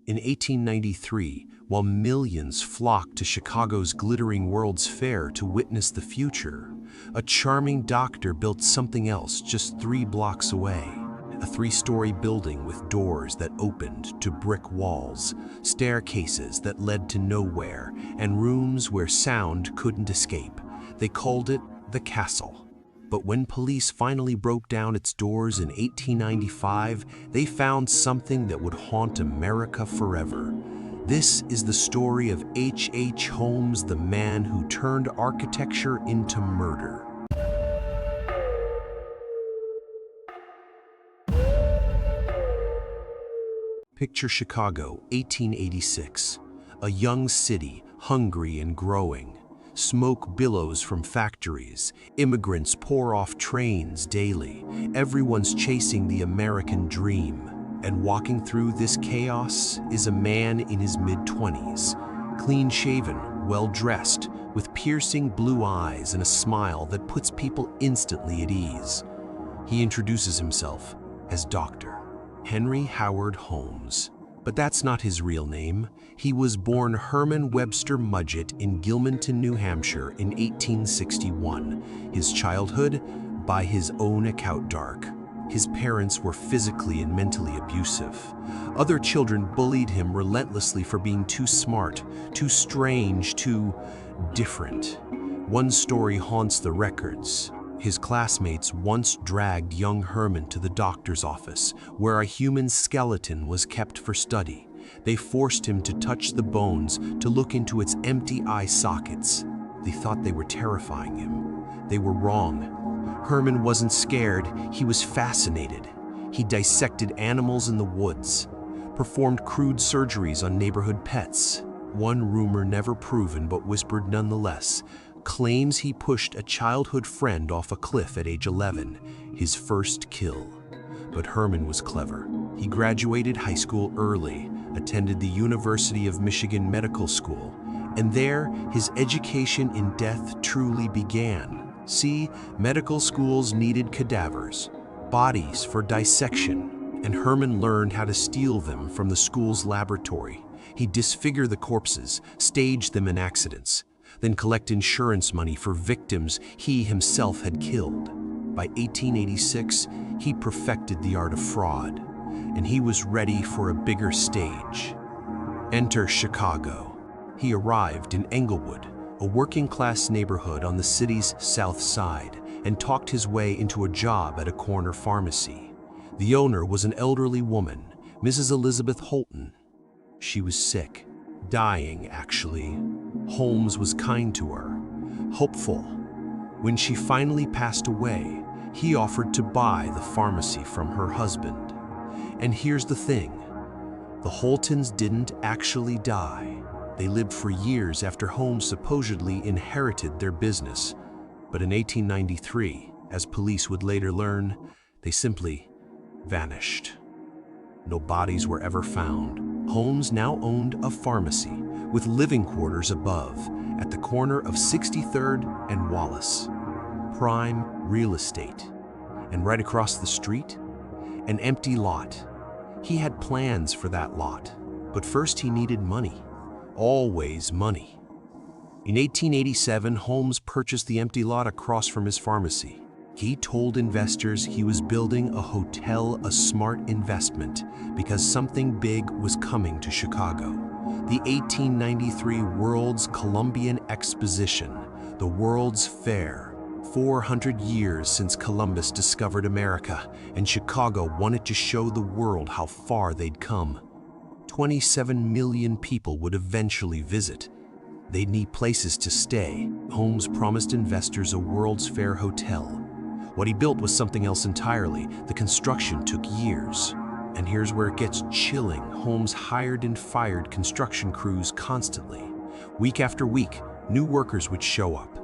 In 1893, while millions flocked to Chicago's glittering World's Fair to witness the future, a charming doctor built something else just 3 blocks away. A 3-story building with doors that opened to brick walls, staircases that led to nowhere, and rooms where sound couldn't escape. They called it the Castle. But when police finally broke down its doors in 1895, they found something that would haunt America forever. This is the story of H.H. Holmes, the man who turned architecture into murder. Picture Chicago, 1886. A young city, hungry and growing. Smoke billows from factories. Immigrants pour off trains daily. Everyone's chasing the American dream. And walking through this chaos is a man in his mid-20s, clean-shaven, well-dressed, with piercing blue eyes and a smile that puts people instantly at ease. He introduces himself as Dr. Henry Howard Holmes. But that's not his real name. He was born Herman Webster Mudgett in Gilmanton, New Hampshire in 1861. His childhood, by his own account, dark. His parents were physically and mentally abusive. Other children bullied him relentlessly for being too smart, too strange, too different. One story haunts the records. His classmates once dragged young Herman to the doctor's office, where a human skeleton was kept for study. They forced him to touch the bones, to look into its empty eye sockets. They thought they were terrifying him. They were wrong. Herman wasn't scared, he was fascinated. He dissected animals in the woods, performed crude surgeries on neighborhood pets. One rumor, never proven but whispered nonetheless, claims he pushed a childhood friend off a cliff at age 11, his first kill. But Herman was clever. He graduated high school early, attended the University of Michigan Medical School, and there his education in death truly began. See, medical schools needed cadavers, bodies for dissection, and Herman learned how to steal them from the school's laboratory. He'd disfigure the corpses, stage them in accidents, then collect insurance money for victims he himself had killed. By 1886, he perfected the art of fraud, and he was ready for a bigger stage. Enter Chicago. He arrived in Englewood, a working-class neighborhood on the city's south side, and talked his way into a job at a corner pharmacy. The owner was an elderly woman, Mrs. Elizabeth Holton. She was sick. Dying, actually. Holmes was kind to her, hopeful. When she finally passed away, he offered to buy the pharmacy from her husband. And here's the thing, the Holtons didn't actually die. They lived for years after Holmes supposedly inherited their business. But in 1893, as police would later learn, they simply vanished. No bodies were ever found. Holmes now owned a pharmacy with living quarters above at the corner of 63rd and Wallace. Prime real estate. And right across the street, an empty lot. He had plans for that lot, but first he needed money. Always money. In 1887, Holmes purchased the empty lot across from his pharmacy. He told investors he was building a hotel, a smart investment, because something big was coming to Chicago. The 1893 World's Columbian Exposition, the World's Fair. 400 years since Columbus discovered America, and Chicago wanted to show the world how far they'd come. 27 million people would eventually visit. They'd need places to stay. Holmes promised investors a World's Fair hotel. What he built was something else entirely. The construction took years. And here's where it gets chilling. Holmes hired and fired construction crews constantly. Week after week, new workers would show up.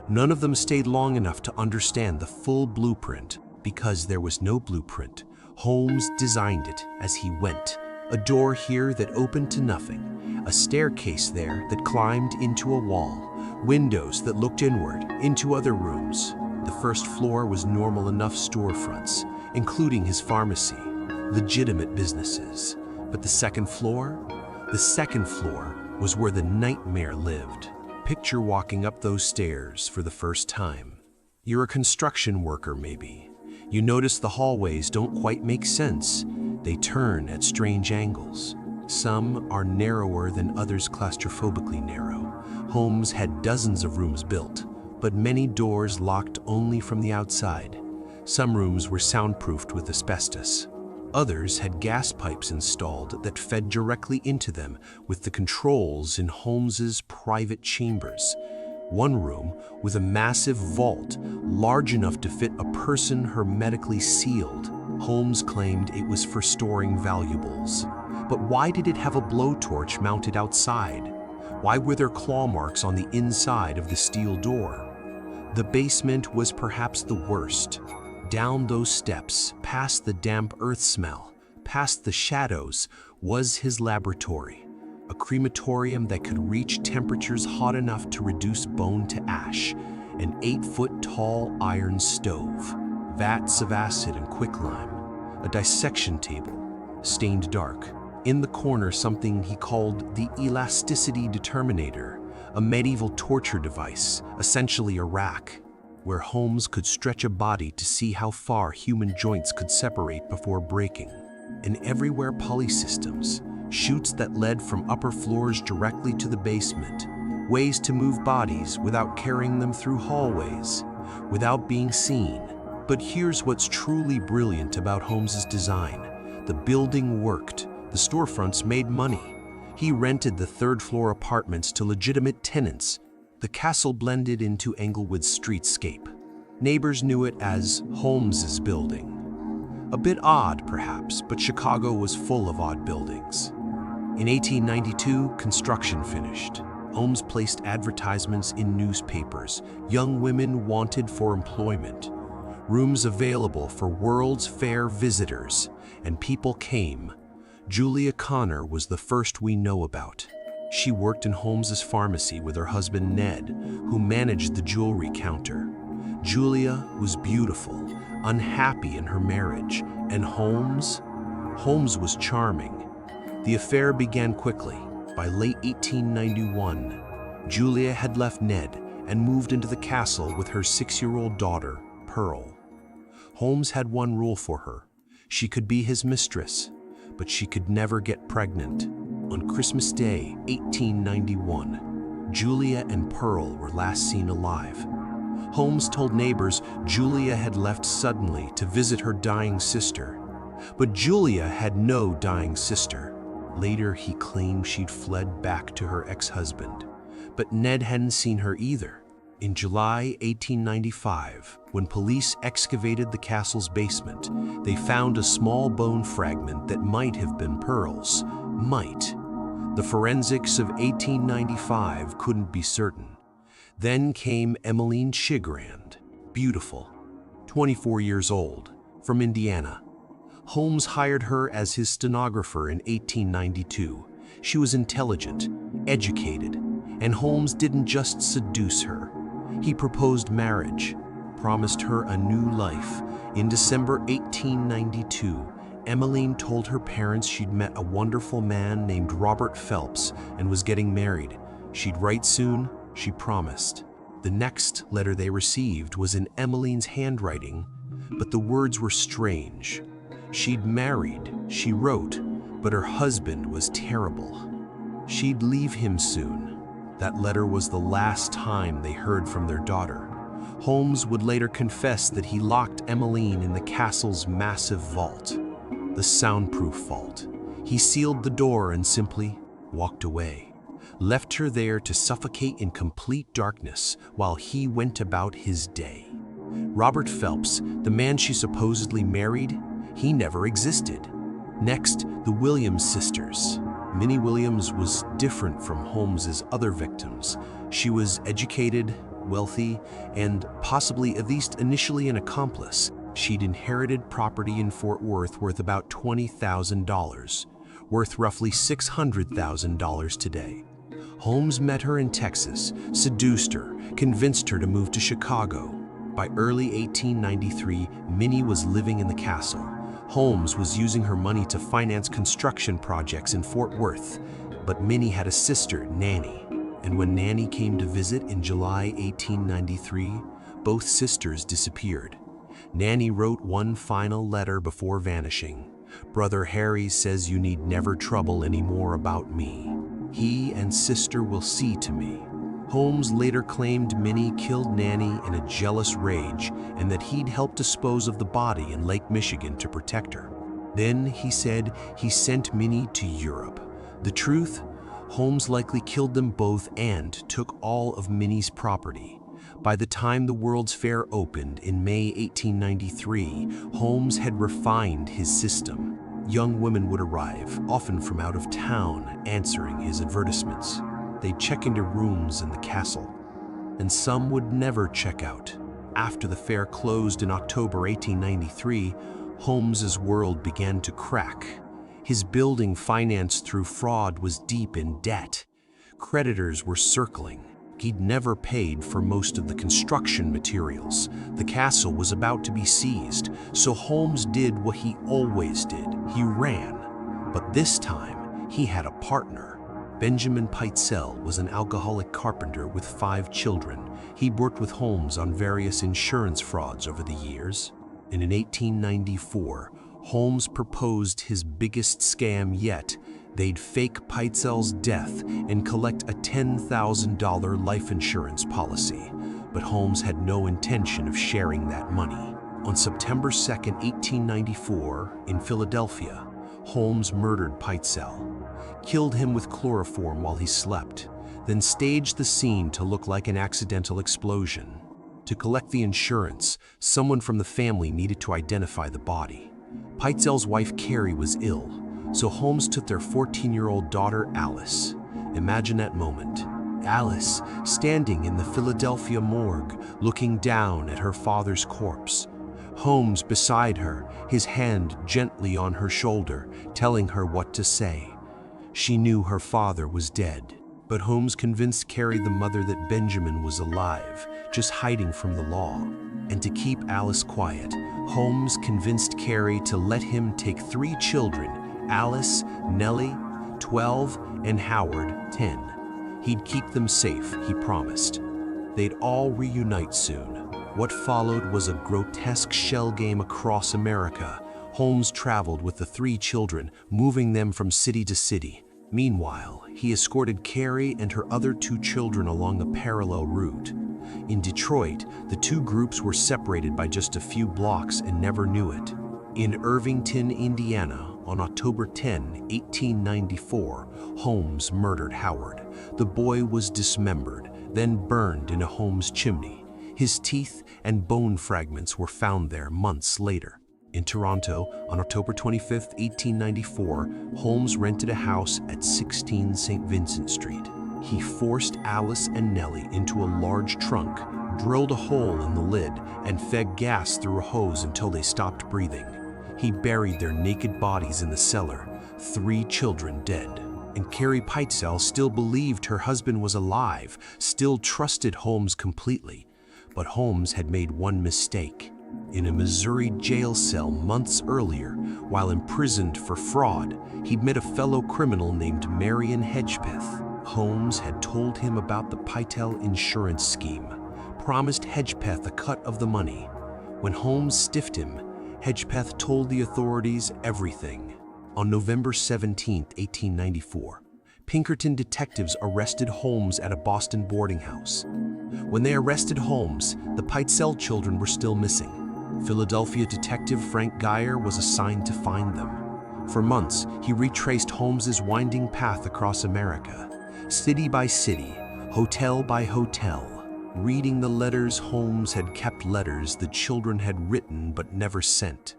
None of them stayed long enough to understand the full blueprint, because there was no blueprint. Holmes designed it as he went. A door here that opened to nothing, a staircase there that climbed into a wall, windows that looked inward, into other rooms. The first floor was normal enough storefronts, including his pharmacy, legitimate businesses. But the second floor? The second floor was where the nightmare lived. Picture walking up those stairs for the first time. You're a construction worker, maybe. You notice the hallways don't quite make sense. They turn at strange angles. Some are narrower than others, claustrophobically narrow. Holmes had dozens of rooms built, but many doors locked only from the outside. Some rooms were soundproofed with asbestos. Others had gas pipes installed that fed directly into them, with the controls in Holmes's private chambers. One room with a massive vault, large enough to fit a person, hermetically sealed. Holmes claimed it was for storing valuables. But why did it have a blowtorch mounted outside? Why were there claw marks on the inside of the steel door? The basement was perhaps the worst. Down those steps, past the damp earth smell, past the shadows, was his laboratory. A crematorium that could reach temperatures hot enough to reduce bone to ash. An 8-foot-tall iron stove, vats of acid and quicklime, a dissection table, stained dark. In the corner, something he called the elasticity determinator, a medieval torture device, essentially a rack, where Holmes could stretch a body to see how far human joints could separate before breaking. And everywhere polysystems, chutes that led from upper floors directly to the basement, ways to move bodies without carrying them through hallways, without being seen. But here's what's truly brilliant about Holmes's design. The building worked. The storefronts made money. He rented the third-floor apartments to legitimate tenants. The castle blended into Englewood's streetscape. Neighbors knew it as Holmes's building. A bit odd, perhaps, but Chicago was full of odd buildings. In 1892, construction finished. Holmes placed advertisements in newspapers. Young women wanted for employment. Rooms available for World's Fair visitors. And people came. Julia Connor was the first we know about. She worked in Holmes's pharmacy with her husband Ned, who managed the jewelry counter. Julia was beautiful, unhappy in her marriage, and Holmes was charming. The affair began quickly. By late 1891, Julia had left Ned and moved into the castle with her 6-year-old daughter, Pearl. Holmes had one rule for her. She could be his mistress, but she could never get pregnant. On Christmas Day, 1891, Julia and Pearl were last seen alive. Holmes told neighbors Julia had left suddenly to visit her dying sister. But Julia had no dying sister. Later, he claimed she'd fled back to her ex-husband. But Ned hadn't seen her either. In July 1895, when police excavated the castle's basement, they found a small bone fragment that might have been Pearl's. Might. The forensics of 1895 couldn't be certain. Then came Emeline Cigrand, beautiful, 24 years old, from Indiana. Holmes hired her as his stenographer in 1892. She was intelligent, educated, and Holmes didn't just seduce her. He proposed marriage, promised her a new life. In December 1892, Emeline told her parents she'd met a wonderful man named Robert Phelps and was getting married. She'd write soon, she promised. The next letter they received was in Emeline's handwriting, but the words were strange. She'd married, she wrote, but her husband was terrible. She'd leave him soon. That letter was the last time they heard from their daughter. Holmes would later confess that he locked Emeline in the castle's massive vault, the soundproof vault. He sealed the door and simply walked away, left her there to suffocate in complete darkness while he went about his day. Robert Phelps, the man she supposedly married, he never existed. Next, the Williams sisters. Minnie Williams was different from Holmes's other victims. She was educated, wealthy, and possibly, at least initially, an accomplice. She'd inherited property in Fort Worth worth about $20,000, worth roughly $600,000 today. Holmes met her in Texas, seduced her, convinced her to move to Chicago. By early 1893, Minnie was living in the castle. Holmes was using her money to finance construction projects in Fort Worth, but Minnie had a sister, Nanny. And when Nanny came to visit in July 1893, both sisters disappeared. Nanny wrote one final letter before vanishing. "Brother Harry says you need never trouble any more about me. He and sister will see to me." Holmes later claimed Minnie killed Nanny in a jealous rage and that he'd helped dispose of the body in Lake Michigan to protect her. Then, he said, he sent Minnie to Europe. The truth? Holmes likely killed them both and took all of Minnie's property. By the time the World's Fair opened in May 1893, Holmes had refined his system. Young women would arrive, often from out of town, answering his advertisements. They'd check into rooms in the castle, and some would never check out. After the fair closed in October 1893, Holmes's world began to crack. His building, financed through fraud, was deep in debt. Creditors were circling. He'd never paid for most of the construction materials. The castle was about to be seized, so Holmes did what he always did. He ran. But this time, he had a partner. Benjamin Pitezel was an alcoholic carpenter with 5 children. He'd worked with Holmes on various insurance frauds over the years. And in 1894, Holmes proposed his biggest scam yet. They'd fake Pitezel's death and collect a $10,000 life insurance policy. But Holmes had no intention of sharing that money. On September 2, 1894, in Philadelphia, Holmes murdered Pitezel, killed him with chloroform while he slept, then staged the scene to look like an accidental explosion. To collect the insurance, someone from the family needed to identify the body. Pitezel's wife Carrie was ill, so Holmes took their 14-year-old daughter Alice. Imagine that moment. Alice standing in the Philadelphia morgue, looking down at her father's corpse. Holmes beside her, his hand gently on her shoulder, telling her what to say. She knew her father was dead, but Holmes convinced Carrie, the mother, that Benjamin was alive, just hiding from the law. And to keep Alice quiet, Holmes convinced Carrie to let him take 3 children, Alice, Nellie, 12, and Howard, 10. He'd keep them safe, he promised. They'd all reunite soon. What followed was a grotesque shell game across America. Holmes traveled with the 3 children, moving them from city to city. Meanwhile, he escorted Carrie and her other 2 children along a parallel route. In Detroit, the 2 groups were separated by just a few blocks and never knew it. In Irvington, Indiana, on October 10, 1894, Holmes murdered Howard. The boy was dismembered, then burned in a Holmes chimney. His teeth and bone fragments were found there months later. In Toronto, on October 25, 1894, Holmes rented a house at 16 St. Vincent Street. He forced Alice and Nellie into a large trunk, drilled a hole in the lid, and fed gas through a hose until they stopped breathing. He buried their naked bodies in the cellar, 3 children dead. And Carrie Pitezel still believed her husband was alive, still trusted Holmes completely. But Holmes had made one mistake. In a Missouri jail cell months earlier, while imprisoned for fraud, he'd met a fellow criminal named Marion Hedgepeth. Holmes had told him about the Pitezel insurance scheme, promised Hedgepeth a cut of the money. When Holmes stiffed him, Hedgepeth told the authorities everything. On November 17, 1894, Pinkerton detectives arrested Holmes at a Boston boarding house. When they arrested Holmes, the Pitezel children were still missing. Philadelphia detective Frank Geyer was assigned to find them. For months, he retraced Holmes's winding path across America, city by city, hotel by hotel, reading the letters Holmes had kept, letters the children had written but never sent.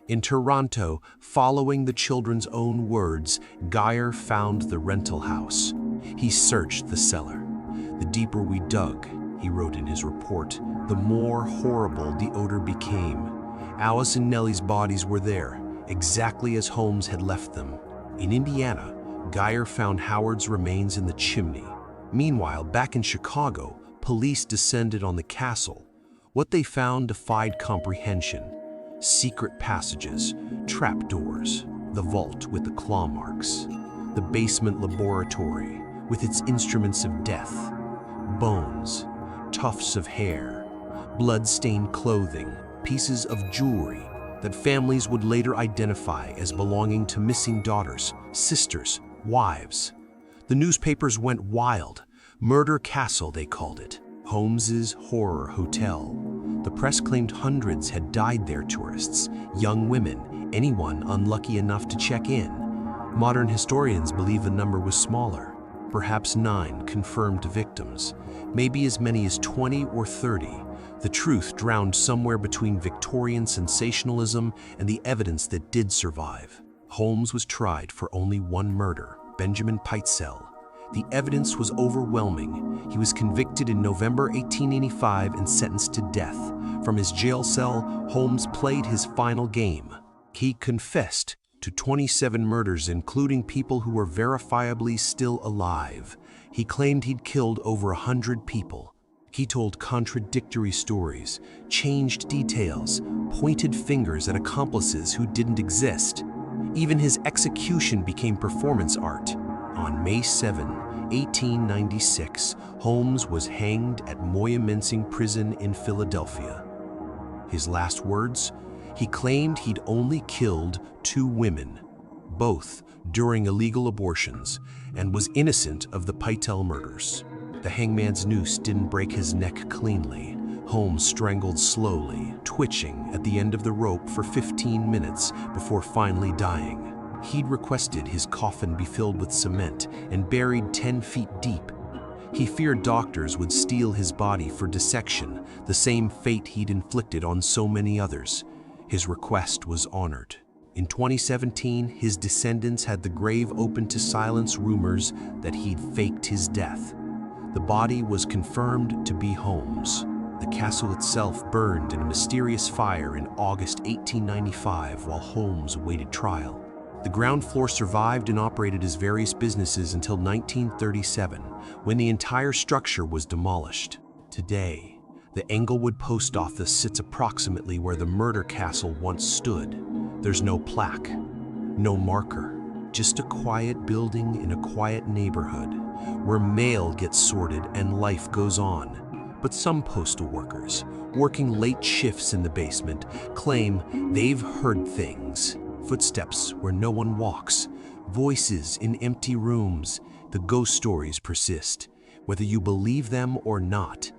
In Toronto, following the children's own words, Geyer found the rental house. He searched the cellar. "The deeper we dug," he wrote in his report, "the more horrible the odor became. Alice and Nellie's bodies were there, exactly as Holmes had left them." In Indiana, Geyer found Howard's remains in the chimney. Meanwhile, back in Chicago, police descended on the castle. What they found defied comprehension. secret passages, trapdoors, the vault with the claw marks, the basement laboratory with its instruments of death, bones, tufts of hair, blood-stained clothing, pieces of jewelry that families would later identify as belonging to missing daughters, sisters, wives. The newspapers went wild. Murder Castle, they called it. Holmes's Horror Hotel. The press claimed hundreds had died there, tourists, young women, anyone unlucky enough to check in. Modern historians believe the number was smaller. Perhaps 9 confirmed victims, maybe as many as 20 or 30. The truth drowned somewhere between Victorian sensationalism and the evidence that did survive. Holmes was tried for only one murder, Benjamin Pitezel. The evidence was overwhelming. He was convicted in November 1885 and sentenced to death. From his jail cell, Holmes played his final game. He confessed to 27 murders, including people who were verifiably still alive. He claimed he'd killed over 100 people. He told contradictory stories, changed details, pointed fingers at accomplices who didn't exist. Even his execution became performance art. On May 7, 1896, Holmes was hanged at Moyamensing Prison in Philadelphia. His last words? He claimed he'd only killed 2 women, both during illegal abortions, and was innocent of the Pitezel murders. The hangman's noose didn't break his neck cleanly. Holmes strangled slowly, twitching at the end of the rope for 15 minutes before finally dying. He'd requested his coffin be filled with cement and buried 10 feet deep. He feared doctors would steal his body for dissection, the same fate he'd inflicted on so many others. His request was honored. In 2017, his descendants had the grave opened to silence rumors that he'd faked his death. The body was confirmed to be Holmes. The castle itself burned in a mysterious fire in August 1895 while Holmes awaited trial. The ground floor survived and operated as various businesses until 1937, when the entire structure was demolished. Today, the Englewood Post Office sits approximately where the murder castle once stood. There's no plaque, no marker, just a quiet building in a quiet neighborhood where mail gets sorted and life goes on. But some postal workers, working late shifts in the basement, claim they've heard things. Footsteps where no one walks, voices in empty rooms. The ghost stories persist, whether you believe them or not.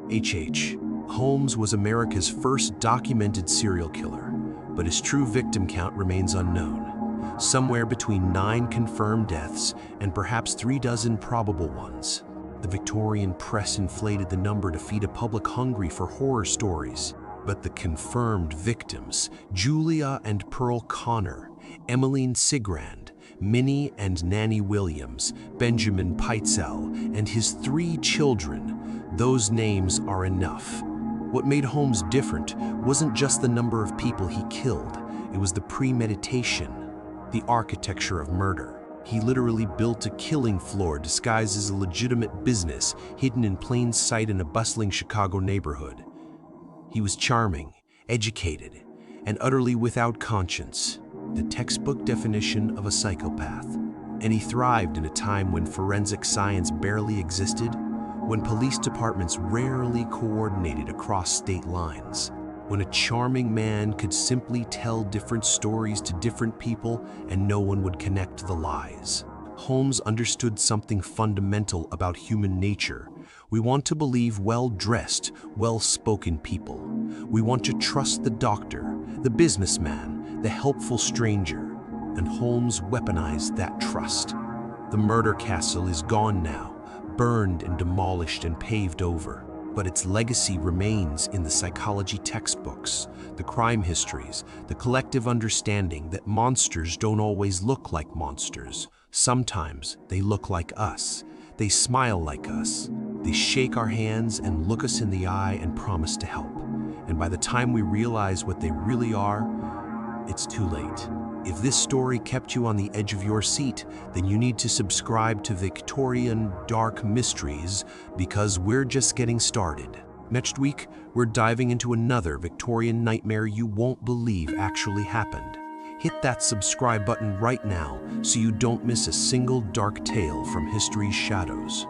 H.H. Holmes was America's first documented serial killer, but his true victim count remains unknown. Somewhere between 9 confirmed deaths and perhaps 36 probable ones. The Victorian press inflated the number to feed a public hungry for horror stories. But the confirmed victims, Julia and Pearl Connor, Emeline Cigrand, Minnie and Nanny Williams, Benjamin Pitezel, and his 3 children, those names are enough. What made Holmes different wasn't just the number of people he killed, it was the premeditation, the architecture of murder. He literally built a killing floor disguised as a legitimate business hidden in plain sight in a bustling Chicago neighborhood. He was charming, educated, and utterly without conscience, the textbook definition of a psychopath. And he thrived in a time when forensic science barely existed, when police departments rarely coordinated across state lines, when a charming man could simply tell different stories to different people and no one would connect the lies. Holmes understood something fundamental about human nature. We want to believe well-dressed, well-spoken people. We want to trust the doctor, the businessman, the helpful stranger. And Holmes weaponized that trust. The murder castle is gone now, burned and demolished and paved over. But its legacy remains in the psychology textbooks, the crime histories, the collective understanding that monsters don't always look like monsters. Sometimes they look like us. They smile like us. They shake our hands and look us in the eye and promise to help. And by the time we realize what they really are, it's too late. If this story kept you on the edge of your seat, then you need to subscribe to Victorian Dark Mysteries because we're just getting started. Next week, we're diving into another Victorian nightmare you won't believe actually happened. Hit that subscribe button right now so you don't miss a single dark tale from history's shadows.